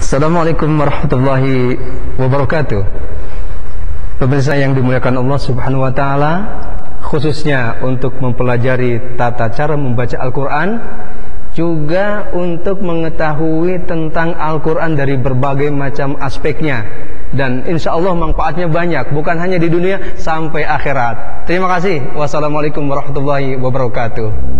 Assalamualaikum warahmatullahi wabarakatuh. Pemirsa yang dimuliakan Allah Subhanahu wa taala, khususnya untuk mempelajari tata cara membaca Al-Qur'an, juga untuk mengetahui tentang Al-Qur'an dari berbagai macam aspeknya, dan insya Allah manfaatnya banyak, bukan hanya di dunia sampai akhirat. Terima kasih. Wassalamualaikum warahmatullahi wabarakatuh.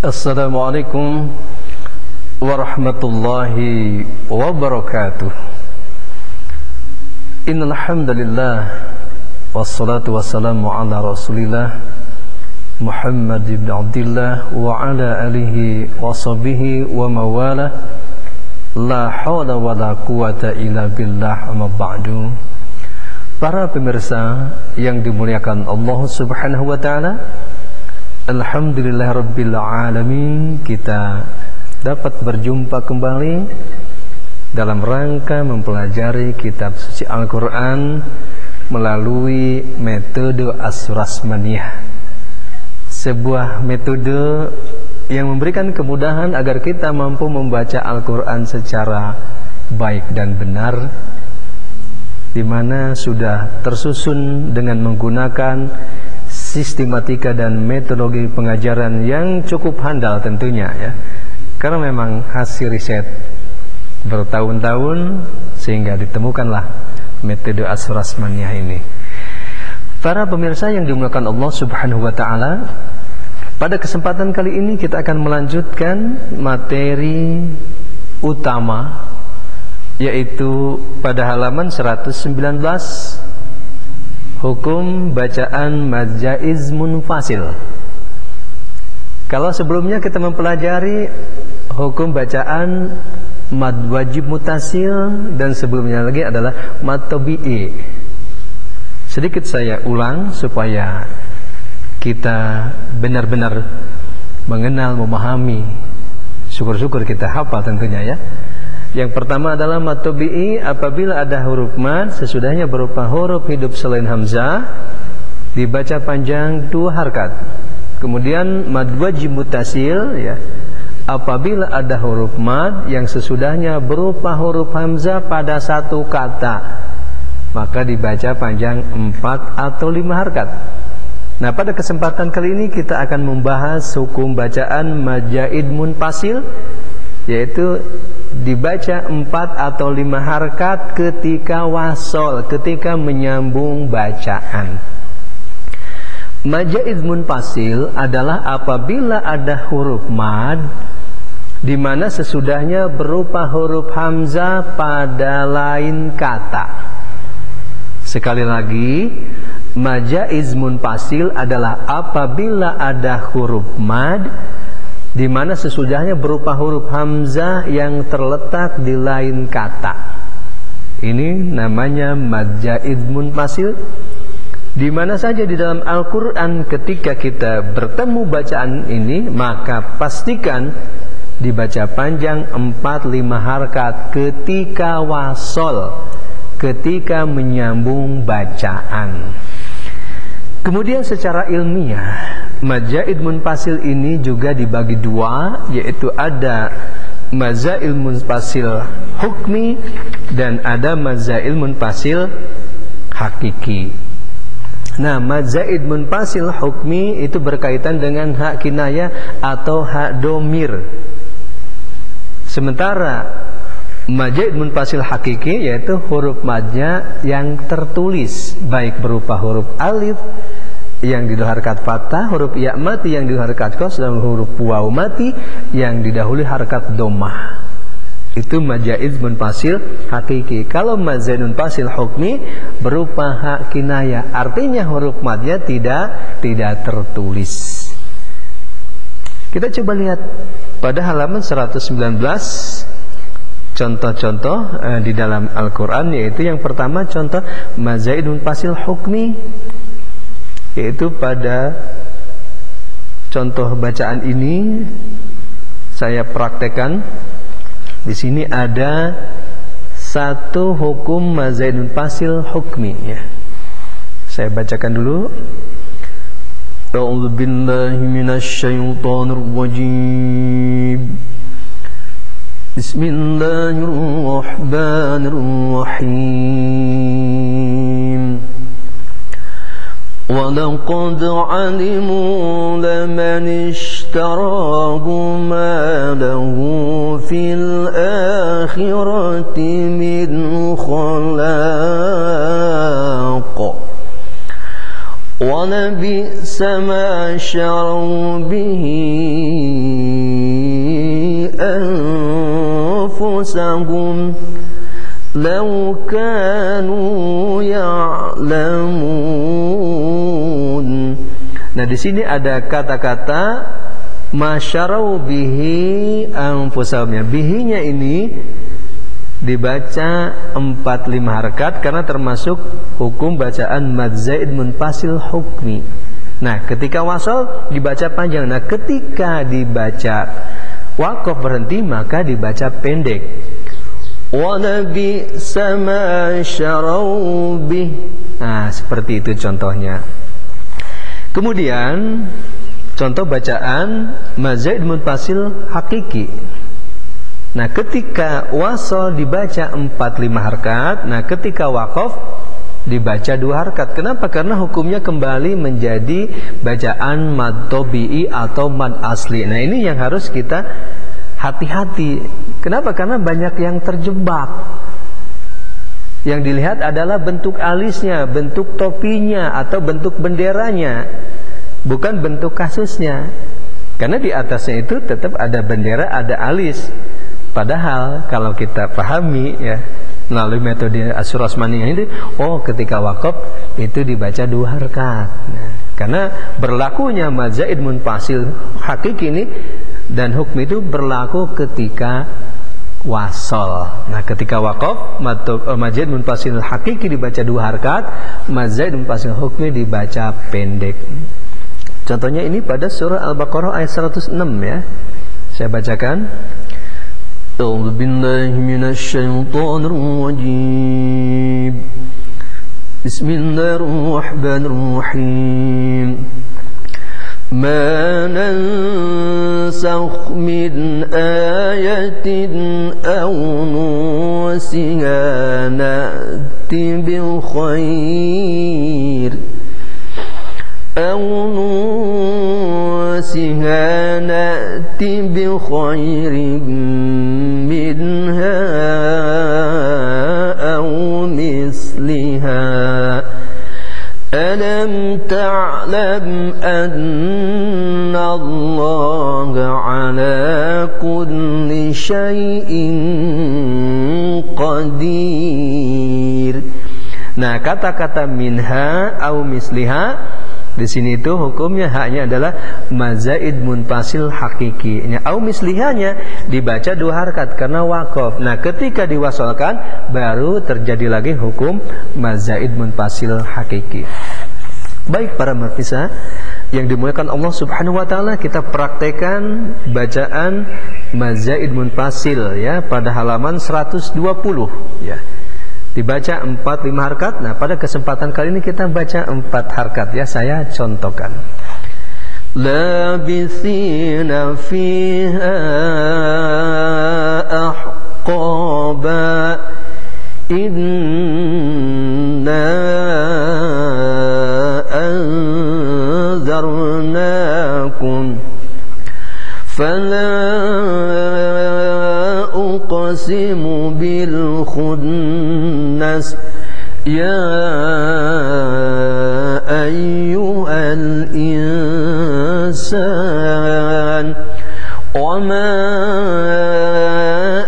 Assalamualaikum warahmatullahi wabarakatuh. Innal hamdalillah wassalatu wassalamu ala Rasulillah Muhammad ibn Abdullah wa ala alihi wa sahbihi wa mawalah. La haula wa la quwata illa billah, amma ba'du. Para pemirsa yang dimuliakan Allah Subhanahu wa taala, alhamdulillah rabbil alamin, kita dapat berjumpa kembali dalam rangka mempelajari kitab suci Al-Quran melalui metode As-Surasmaniyah, sebuah metode yang memberikan kemudahan agar kita mampu membaca Al-Quran secara baik dan benar, di mana sudah tersusun dengan menggunakan sistematika dan metodologi pengajaran yang cukup handal tentunya ya, karena memang hasil riset bertahun-tahun sehingga ditemukanlah metode As-Surasmaniyah ini. Para pemirsa yang dimuliakan Allah Subhanahu wa taala, pada kesempatan kali ini kita akan melanjutkan materi utama, yaitu pada halaman 119, hukum bacaan mad jaiz munfasil. Kalau sebelumnya kita mempelajari hukum bacaan mad wajib mutasil, dan sebelumnya lagi adalah mad tabi'i. Sedikit saya ulang supaya kita benar-benar mengenal, memahami. Syukur-syukur kita hafal tentunya ya. Yang pertama adalah mad tabi'i, apabila ada huruf mad sesudahnya berupa huruf hidup selain hamzah dibaca panjang 2 harkat. Kemudian mad wajib mutasil ya, apabila ada huruf mad yang sesudahnya berupa huruf hamzah pada 1 kata, maka dibaca panjang 4 atau 5 harkat. Nah, pada kesempatan kali ini kita akan membahas hukum bacaan mad jaiz munfasil, yaitu dibaca 4 atau 5 harkat ketika wasol, ketika menyambung bacaan. Mad jaiz munfasil adalah apabila ada huruf mad di mana sesudahnya berupa huruf hamzah pada lain kata. Sekali lagi, mad jaiz munfasil adalah apabila ada huruf mad di mana sesudahnya berupa huruf hamzah yang terletak di lain kata. Ini namanya mad jaiz munfasil. Di mana saja di dalam Al-Quran ketika kita bertemu bacaan ini, maka pastikan dibaca panjang 4-5 harkat ketika wasol, ketika menyambung bacaan. Kemudian secara ilmiah, mad jaiz munfasil ini juga dibagi 2, yaitu ada mad jaiz munfasil hukmi dan ada mad jaiz munfasil hakiki. Nah, mad jaiz munfasil hukmi itu berkaitan dengan hak kinayah atau hak domir. Sementara mad jaiz munfasil hakiki yaitu huruf madnya yang tertulis, baik berupa huruf alif yang didahului harkat fathah, huruf ya mati yang didahului harkat qaf, dan huruf waw mati yang didahului harkat dhammah. Itu mad jaiz munfasil hakiki. Kalau mad jaiz munfasil hukmi berupa hak kinayah, artinya huruf madnya tidak tertulis. Kita coba lihat pada halaman 119 contoh-contoh di dalam Al-Quran, yaitu yang pertama contoh mad jaiz munfasil hukmi, yaitu pada contoh bacaan ini saya praktekkan. Di sini ada satu hukum mazaid munfasil hukmi ya. Saya bacakan dulu. A'udzu billahi minasy syaithanir rajim. Bismillahirrahmanirrahim. وَلَقَدْ عَلِمُوا لَمَنِ اشْتَرَاهُ مَا لَهُ فِي الْآخِرَةِ مِنْ خَلَاقٍ وَلَبِئْسَ مَا شَرَوْا بِهِ أَنفُسَهُمْ لَوْ كَانُوا يَعْلَمُونَ. Nah, di sini ada kata-kata masyarau bihi anfusahum. Bihinya ini dibaca 4-5 harakat karena termasuk hukum bacaan mad zaid munfasil hukmi. Nah, ketika wasal dibaca panjang. Nah, ketika dibaca waqaf berhenti maka dibaca pendek. وَلَبِئْسَ مَا شَرَوْا بِهِ. Nah, seperti itu contohnya. Kemudian contoh bacaan mazaid munfasil hakiki. Nah, ketika wasal dibaca 4-5 harakat. Nah, ketika waqaf dibaca 2 harakat. Kenapa? Karena hukumnya kembali menjadi bacaan mad tabi'i atau mad asli. Nah, ini yang harus kita hati-hati. Kenapa? Karena banyak yang terjebak. Yang dilihat adalah bentuk alisnya, bentuk topinya, atau bentuk benderanya, bukan bentuk kasusnya. Karena di atasnya itu tetap ada bendera, ada alis. Padahal kalau kita pahami ya melalui metode Asyur-Rasmaniyah ini, oh ketika waqaf itu dibaca 2 harakat. Nah, karena berlakunya mad zaid munfasil hakiki ini dan hukum itu berlaku ketika wasal. Nah, ketika waqaf mad zaid munfasil hakiki dibaca 2 harakat, mad zaid munfasil hukmi dibaca pendek. Contohnya ini pada surah Al-Baqarah ayat 106 ya. Saya bacakan. A'udzu billahi minasy syaithanir rajim. Bismillahirrahmanirrahim. Ma nansakh min ayatin aw nusiha na'ti bil khair aw nusiha na'ti bi khairin minha aw misliha. Alam ta'lam anna Allah ala kulli syai'in qadir. Nah, kata-kata minha au misliha di sini itu hukumnya haknya adalah mazaid munfasil hakiki. Au mislihanya dibaca 2 harakat karena waqaf. Nah, ketika diwasalkan baru terjadi lagi hukum mazaid munfasil hakiki. Baik para marfisa yang dimuliakan Allah Subhanahu wa taala, kita praktekkan bacaan mazaid munfasil ya pada halaman 120 ya. Dibaca 4-5 harakat. Nah, pada kesempatan kali ini kita baca 4 harakat ya, saya contohkan. Labithina fiha ahqaba inna anzarnakum fala uqsimu bil khunnas ya ayyuhal insan wa ma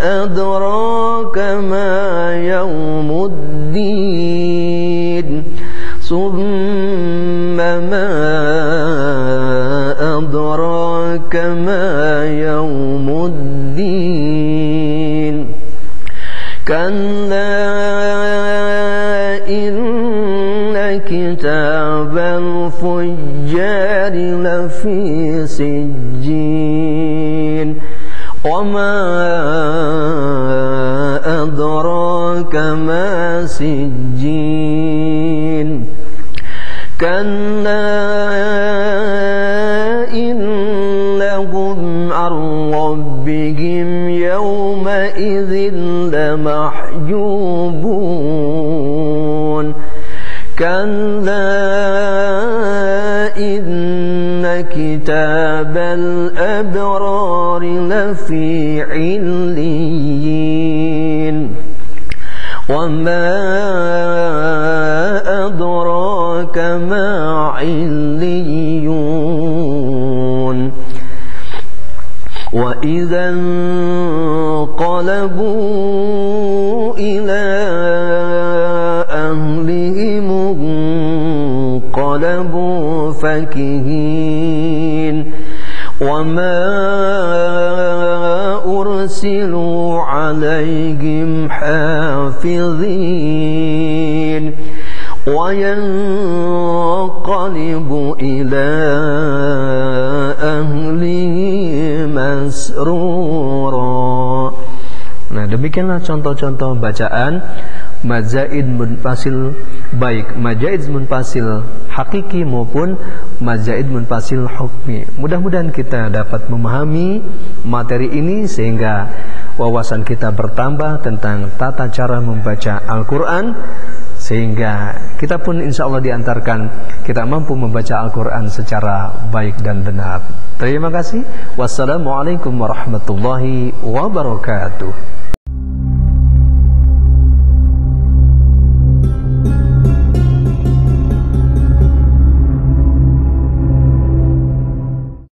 adraka ma yawmuddin summa ma adraka ma yawmuddin kalla inna kitabal fujjari lafi sijjin وما أدراك ما سجين كلا إنهم عن ربهم يومئذ لمحجوبون كلا إن كتاب الأبرار لفي عليين وما أدراك ما عليون وإذا انقلبوا إلى أهلهم انقلبوا فكهين وما أرسلوا عليهم حافظين وينقلب إلى أهله مسرورا. Nah, demikianlah contoh-contoh bacaan mazaid munfasil, baik mazaid munfasil hakiki maupun mazaid munfasil hukmi. Mudah-mudahan kita dapat memahami materi ini sehingga wawasan kita bertambah tentang tata cara membaca Al-Quran, sehingga kita pun insya Allah diantarkan kita mampu membaca Al-Quran secara baik dan benar. Terima kasih. Wassalamualaikum warahmatullahi wabarakatuh.